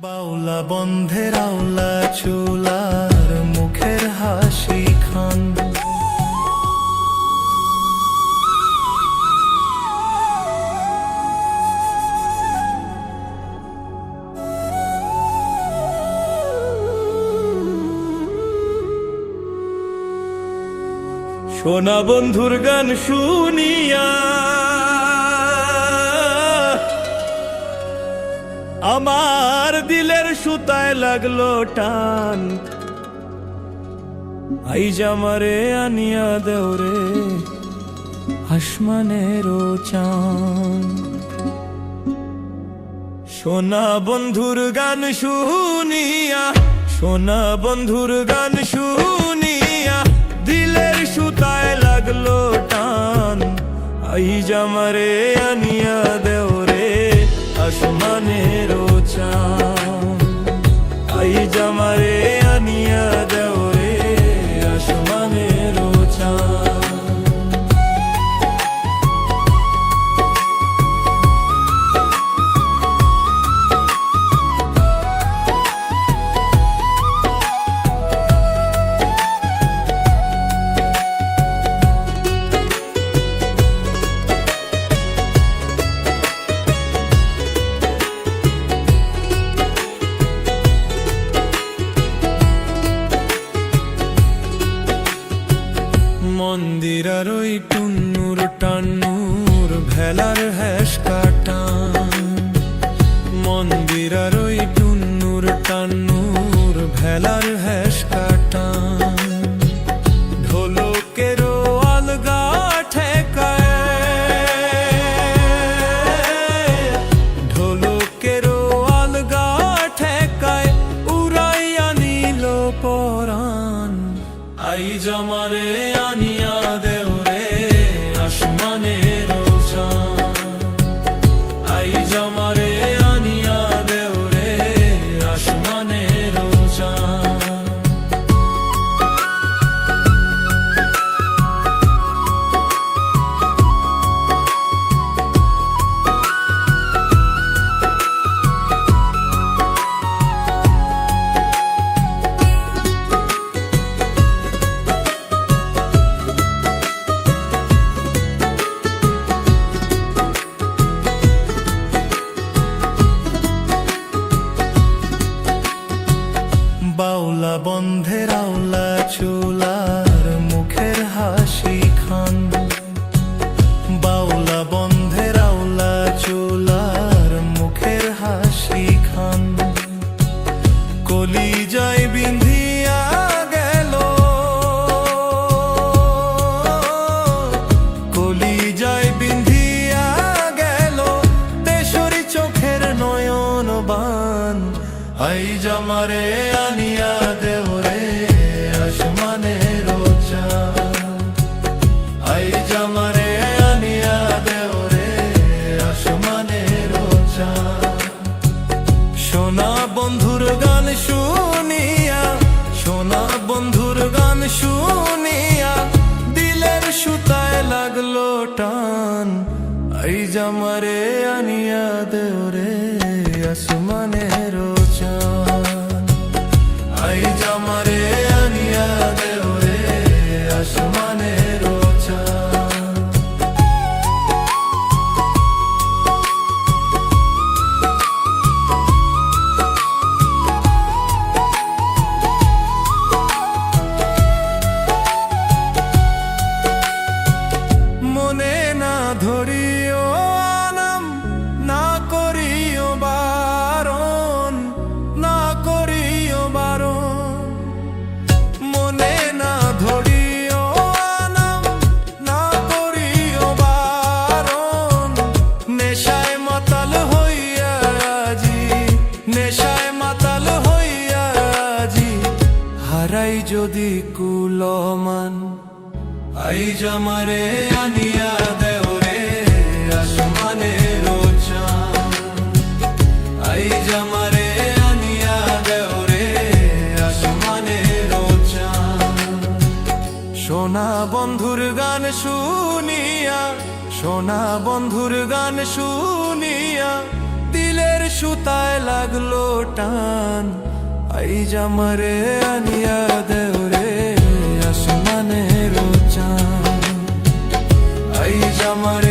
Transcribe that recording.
বাউলা বন্ধের আওলা চুলার মুখের হাসি খান, সোনা বন্ধুর গান শুনিয়া আমার দিলের সুতায় লাগলো টান। আইজ আমারে আনিয়া দেওরে আসমানেরও চান। সোনা বন্ধুর গান শুনিয়া, সোনা বন্ধুর গান শুনিয়া দিলের সুতায় লাগলো টান। আইজ আমারে আনিয়া দেওরে আসমানেরও চান। আইজ আমারে আনিয়া দেওরে আসমানেরও চান। মন্দিরার ওই টুন্নুর টান্নুর ভেলার হ্যাস কাটান। মন্দিরার ওই টুন্নুর টান্নুর ভেলার হ্যাস কাটান। ঢোলকেরও আলগা ঠেকায়, ঢোলকেরও আলগা ঠেকায় উড়াইয়া নিল পরাণ। আইজ আমারে আনিয়া দেওরে আসমানেরও চান। আইজ আমারে আনিয়া দেওরে আসমানেরও চান। বাউলা বন্ধের আওলা চুলার মুখের হাসি খান। বাউলা বন্ধের আওলা চুলার মুখের হাসি খান। কলিজায় বিন্ধিয়া গেল, কলিজায় বিন্ধিয়া গেল তেসরি চোখের নয়ন বান। আইজ আমারে আনিয়া দেওরে আসমানেরও চান। আইজ আমারে আনিয়া দেওরে আসমানেরও চান। সোনা বন্ধুর গান শুনিয়া, সোনা বন্ধুর গান শুনিয়া দিলের সুতায় লাগলো টান। আইজ আমারে আনিয়া দেওরে আসমানেরও চান। আইজ আমারে আনিয়া দেওরে আসমানেরও চান। মনে না ধরিও আনাম, না করিও বারণ, না করিও বারণ। মনে না ধরিও আনাম, না করিও বারণ। নেশায় মাতাল হইয়া আজি, নেশায় মাতাল হইয়া আজি হারাই যদি কুলমান। আইজ আমারে আনিয়া দেওরে আসমানেরও চান। আইজ আমারে আনিয়া দেওরে আসমানেরও চান। সোনা বন্ধুর গান শুনিয়া, সোনা বন্ধুর গান শুনিয়া দিলের সুতায় লাগলো টান, আই জামারে আনিয়া দেওরে আসমানের চাঁদ, আই জামারে